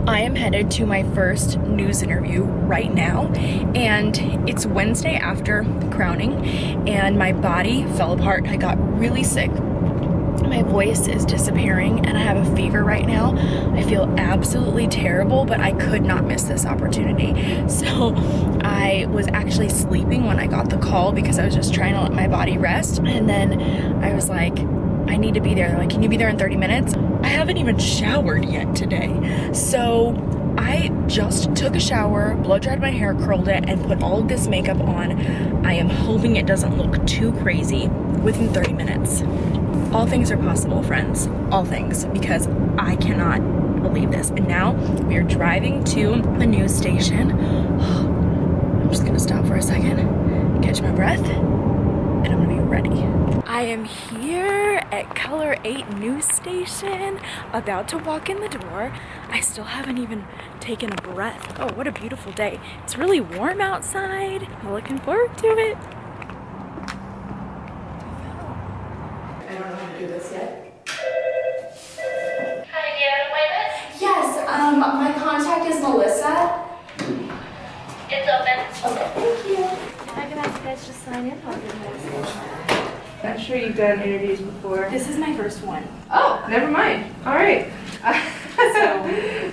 I am headed to my first news interview right now, and it's Wednesday after crowning, and my body fell apart. I got really sick. My voice is disappearing, and I have a fever right now. I feel absolutely terrible, but I could not miss this opportunity. So I was actually sleeping when I got the call because I was just trying to let my body rest, and then I was like, I need to be there. They're like, can you be there in 30 minutes? I haven't even showered yet today. So I just took a shower, blow dried my hair, curled it, and put all of this makeup on. I am hoping it doesn't look too crazy within 30 minutes. All things are possible, friends. All things, because I cannot believe this. And now we are driving to the news station. I'm just gonna stop for a second, catch my breath, and I'm gonna be ready. I am here at Color 8 news station, about to walk in the door. I still haven't even taken a breath. Oh, what a beautiful day. It's really warm outside. I'm looking forward to it. I don't know how to do this yet. Hi, do you have an appointment? Yes, my contact is Melissa. It's open. Okay, thank you. I'm gonna ask you guys to sign in. I'll give you guys. I'm sure you've done interviews before. This is my first one. Oh, never mind. All right.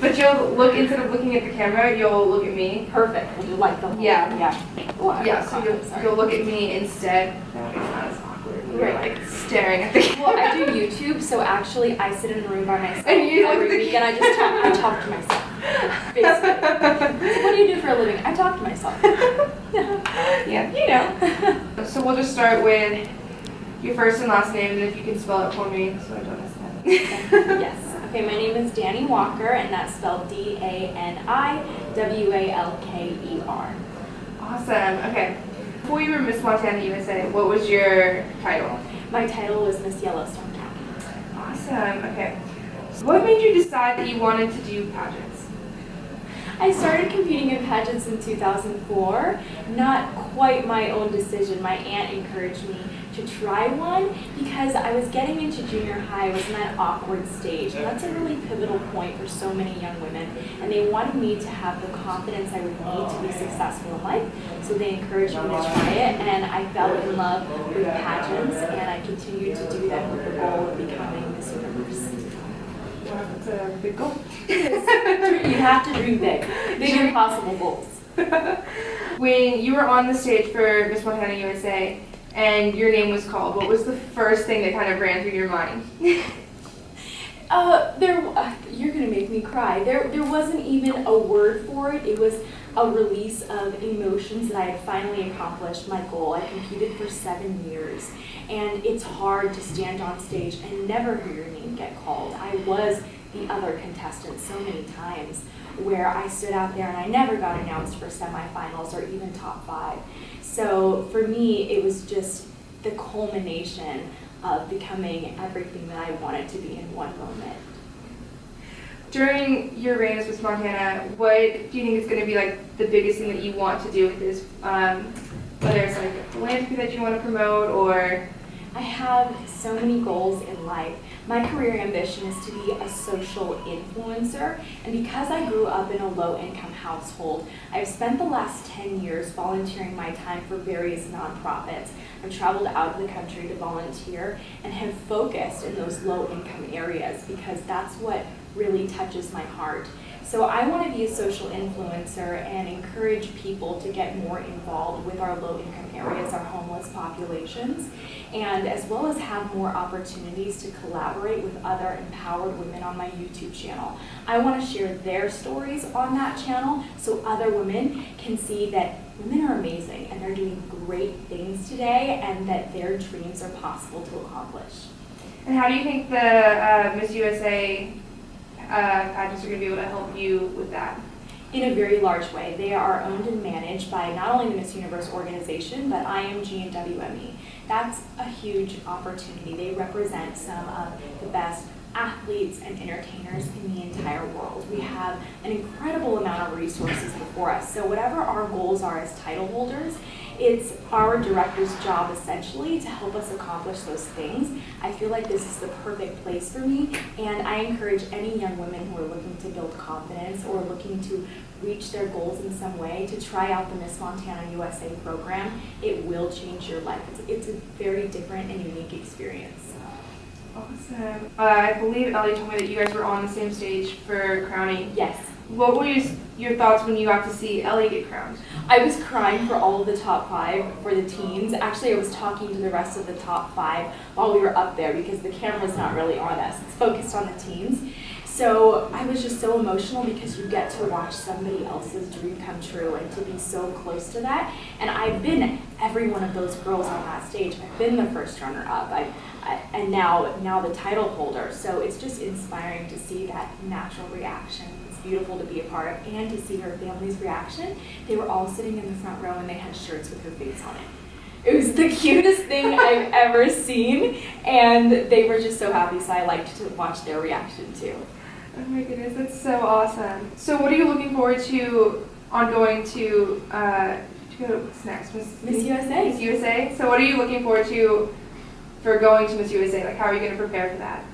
But you'll look, instead of looking at the camera, you'll look at me. Perfect. We'll do like the whole, Yeah. Oh, I Yeah, got so caught. Sorry. you'll look at me instead. That way it's not as awkward. You're Right. like staring at the camera. Well, I do YouTube, so actually I sit in a room by myself And you look every at the week, and I just talk. I talk to myself. Basically. So what do you do for a living? I talk to myself. Yeah. You know. So we'll just start with your first and last name, and if you can spell it for me so I don't miss that. Yes. Okay, my name is Dani Walker, and that's spelled DANIWALKER. Awesome. Okay. Before you were Miss Montana USA, what was your title? My title was Miss Yellowstone County. Awesome. Okay. So what made you decide that you wanted to do pageants? I started competing in pageants in 2004. Not quite my own decision. My aunt encouraged me to try one because I was getting into junior high. I was in that awkward stage, and that's a really pivotal point for so many young women. And they wanted me to have the confidence I would need to be successful in life, so they encouraged me to try it, and I fell in love with pageants, and I continued to do that with the goal of becoming Miss Universe. Wow, that's a big goal. You have to dream big. Big impossible goals. When you were on the stage for Miss Montana USA and your name was called, what was the first thing that kind of ran through your mind? You're gonna make me cry. There wasn't even a word for it. It was a release of emotions that I had finally accomplished my goal. I competed for 7 years, and it's hard to stand on stage and never hear your name get called. I was the other contestant so many times where I stood out there and I never got announced for semifinals or even top 5. So for me, it was just the culmination of becoming everything that I wanted to be in one moment. During your reign as Miss Montana, what do you think is going to be like the biggest thing that you want to do with this? Whether it's like a philanthropy that you want to promote or... I have so many goals in life. My career ambition is to be a social influencer, and because I grew up in a low-income household, I've spent the last 10 years volunteering my time for various nonprofits. I've traveled out of the country to volunteer and have focused in those low-income areas because that's what really touches my heart. So I want to be a social influencer and encourage people to get more involved with our low-income areas, our homeless populations, and as well as have more opportunities to collaborate with other empowered women on my YouTube channel. I want to share their stories on that channel so other women can see that women are amazing and they're doing great things today and that their dreams are possible to accomplish. And how do you think the Miss USA pageants are going to be able to help you with that? In a very large way. They are owned and managed by not only the Miss Universe organization, but IMG and WME. That's a huge opportunity. They represent some of the best athletes and entertainers in the entire world. We have an incredible amount of resources before us. So whatever our goals are as title holders, It's our director's job essentially to help us accomplish those things. I feel like this is the perfect place for me, and I encourage any young women who are looking to build confidence or looking to reach their goals in some way to try out the Miss Montana USA program. It will change your life. It's a very different and unique experience. Awesome. I believe Ellie told me that you guys were on the same stage for crowning. Yes. What were your thoughts when you got to see Ellie get crowned? I was crying for all of the top 5 for the teens. Actually, I was talking to the rest of the top 5 while we were up there because the camera's not really on us. It's focused on the teens. So I was just so emotional because you get to watch somebody else's dream come true and to be so close to that. And I've been every one of those girls on that stage. I've been the first runner-up. And now the title holder. So it's just inspiring to see that natural reaction. It's beautiful to be a part of, and to see her family's reaction. They were all sitting in the front row and they had shirts with her face on it. It was the cutest thing I've ever seen, and they were just so happy, so I liked to watch their reaction too. Oh my goodness, that's so awesome. So what are you looking forward to on going to go, what's next? Miss USA. Miss USA? So what are you looking forward to for going to Miss USA? Like, how are you going to prepare for that?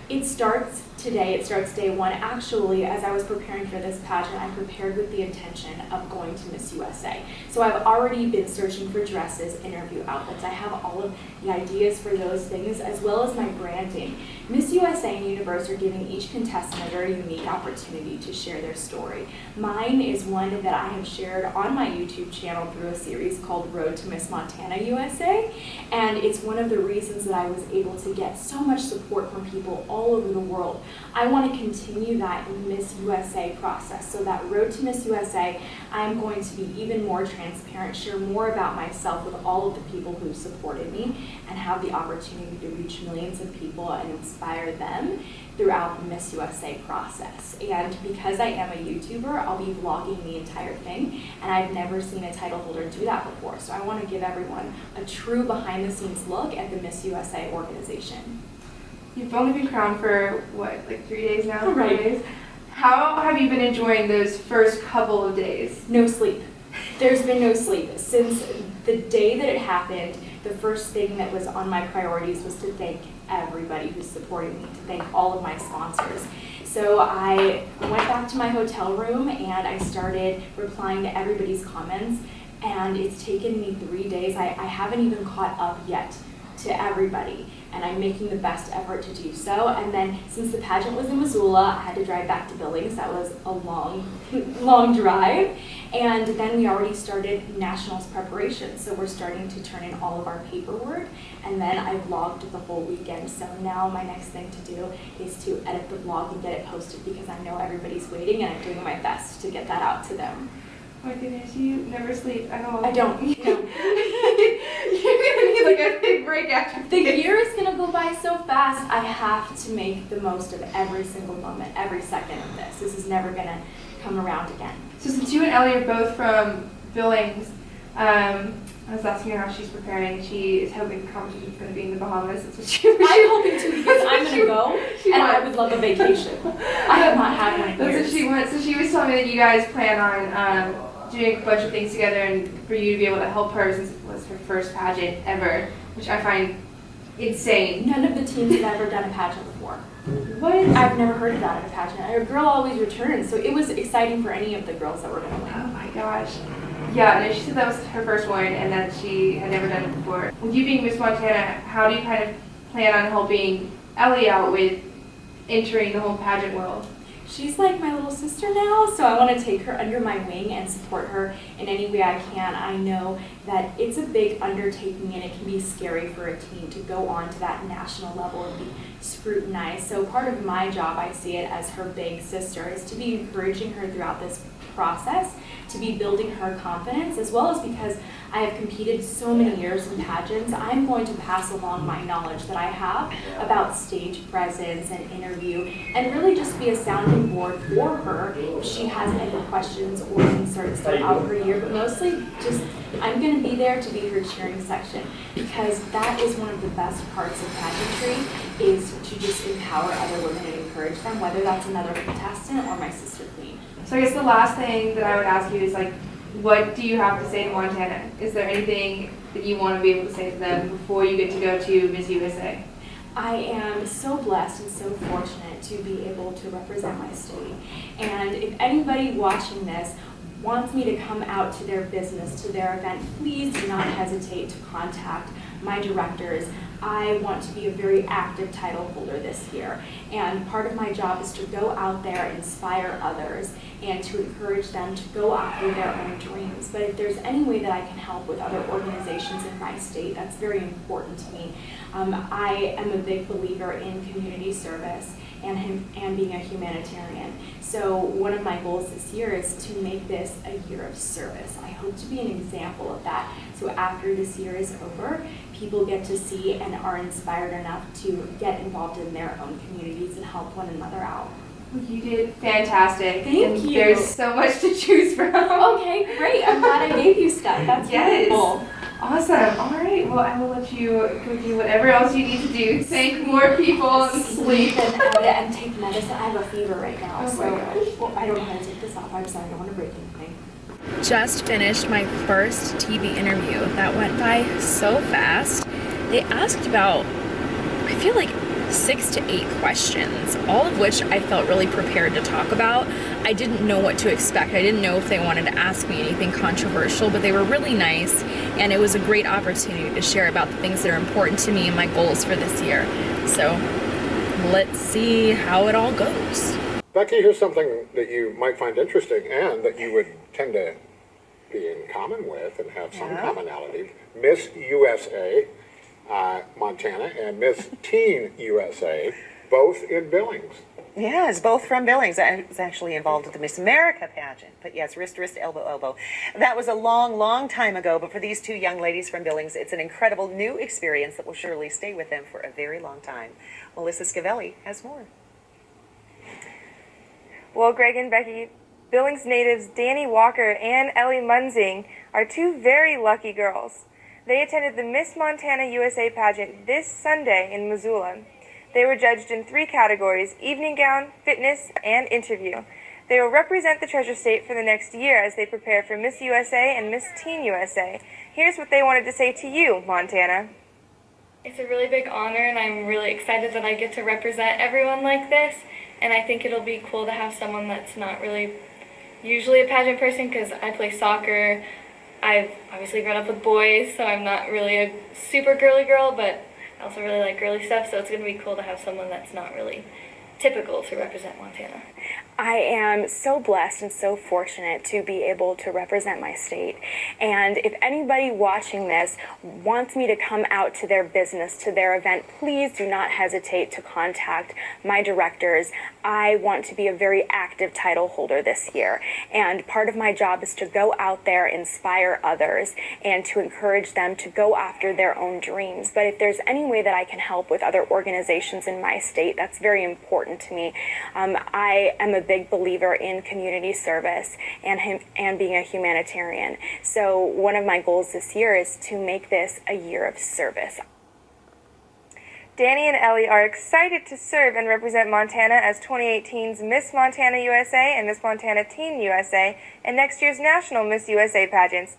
It starts today. It starts day 1. Actually, as I was preparing for this pageant, I prepared with the intention of going to Miss USA. So I've already been searching for dresses, interview outfits. I have all of the ideas for those things, as well as my branding. Miss USA and Universe are giving each contestant a very unique opportunity to share their story. Mine is one that I have shared on my YouTube channel through a series called Road to Miss Montana USA, and it's one of the reasons that I was able to get so much support from people all over the world. I want to continue that in Miss USA process. So that Road to Miss USA, I'm going to be even more transparent, share more about myself with all of the people who supported me, and have the opportunity to reach millions of people and inspire them throughout the Miss USA process. And because I am a YouTuber, I'll be vlogging the entire thing, and I've never seen a title holder do that before. So I want to give everyone a true behind-the-scenes look at the Miss USA organization. You've only been crowned for, what, like 3 days now? 4 Right. days? How have you been enjoying those first couple of days? No sleep. There's been no sleep. Since the day that it happened, the first thing that was on my priorities was to thank everybody who's supporting me, to thank all of my sponsors. So I went back to my hotel room and I started replying to everybody's comments, and it's taken me 3 days. I haven't even caught up yet to everybody, and I'm making the best effort to do so. And then since the pageant was in Missoula, I had to drive back to Billings. That was a long drive. And then we already started nationals preparation. So we're starting to turn in all of our paperwork. And then I vlogged the whole weekend. So now my next thing to do is to edit the vlog and get it posted, because I know everybody's waiting and I'm doing my best to get that out to them. Oh my goodness, you never sleep at all. I don't. No. You're gonna need like a big break after The this. year is going to go by so fast. I have to make the most of every single moment, every second of this. This is never going to come around again. So since you and Ellie are both from Billings, I was asking her how she's preparing. She is hoping the competition is going to be in the Bahamas. That's what she I'm hoping to, because I'm going to go, and I would love a vacation. I have not had one in That's years. what she wants. So she was telling me that you guys plan on doing a bunch of things together, and for you to be able to help her, since it was her first pageant ever, which I find insane. None of the teams have ever done a pageant before. What? I've never heard about a pageant. A girl always returns, so it was exciting for any of the girls that were going to win. Oh my gosh. Yeah, no, she said that was her first one and that she had never done it before. With you being Miss Montana, how do you kind of plan on helping Ellie out with entering the whole pageant world? She's like my little sister now, so I want to take her under my wing and support her in any way I can. I know that it's a big undertaking and it can be scary for a teen to go on to that national level and be scrutinized. So part of my job, I see it as her big sister, is to be encouraging her throughout this process, to be building her confidence, as well as because I have competed so many years in pageants, I'm going to pass along my knowledge that I have about stage presence and interview, and really just be a sounding board for her if she has any questions or concerns throughout her year. But mostly just, I'm going to be there to be her cheering section, because that is one of the best parts of pageantry, is to just empower other women and encourage them, whether that's another contestant or my sister queen. So I guess the last thing that I would ask you is, like, what do you have to say to Montana? Is there anything that you want to be able to say to them before you get to go to Miss USA? I am so blessed and so fortunate to be able to represent my state. And if anybody watching this wants me to come out to their business, to their event, please do not hesitate to contact my directors. I want to be a very active title holder this year, and part of my job is to go out there, inspire others, and to encourage them to go after their own dreams. But if there's any way that I can help with other organizations in my state, that's very important to me. I am a big believer in community service and being a humanitarian. So one of my goals this year is to make this a year of service. I hope to be an example of that. So after this year is over, people get to see and are inspired enough to get involved in their own communities and help one another out. You did fantastic. Thank you. There's so much to choose from. Okay, great. I'm glad I gave you stuff. That's Yes. wonderful. Awesome. All right. Well, I will let you go do whatever else you need to do. Thank more people and sleep. And take medicine. I have a fever right now, Oh so my gosh. well, I don't know how to take this off. I'm sorry. I don't want to break anything. Just finished my first TV interview. That went by so fast. They asked about, I feel like, 6 to 8 questions, all of which I felt really prepared to talk about. I didn't know what to expect. I didn't know if they wanted to ask me anything controversial, but they were really nice, and it was a great opportunity to share about the things that are important to me and my goals for this year. So let's see how it all goes. Becky, here's something that you might find interesting and that you would tend to be in common with and have some commonality. Miss USA Montana and Miss Teen USA, both in Billings. Yes, both from Billings. I was actually involved with the Miss America pageant, but yes, wrist to wrist, elbow, elbow. That was a long, long time ago, but for these two young ladies from Billings, it's an incredible new experience that will surely stay with them for a very long time. Melissa Scavelli has more. Well, Greg and Becky, Billings natives Danny Walker and Ellie Munzing are two very lucky girls. They attended the Miss Montana USA pageant this Sunday in Missoula. They were judged in 3 categories: evening gown, fitness, and interview. They will represent the Treasure State for the next year as they prepare for Miss USA and Miss Teen USA. Here's what they wanted to say to you, Montana. It's a really big honor, and I'm really excited that I get to represent everyone like this, and I think it'll be cool to have someone that's not really usually a pageant person, because I play soccer. I've obviously grown up with boys, so I'm not really a super girly girl, but I also really like girly stuff, so it's going to be cool to have someone that's not really typical to represent Montana. I am so blessed and so fortunate to be able to represent my state. And if anybody watching this wants me to come out to their business, to their event, please do not hesitate to contact my directors. I want to be a very active title holder this year. And part of my job is to go out there, inspire others, and to encourage them to go after their own dreams. But if there's any way that I can help with other organizations in my state, that's very important to me. I am a big believer in community service and being a humanitarian. So one of my goals this year is to make this a year of service. Danny and Ellie are excited to serve and represent Montana as 2018's Miss Montana USA and Miss Montana Teen USA and next year's National Miss USA pageants.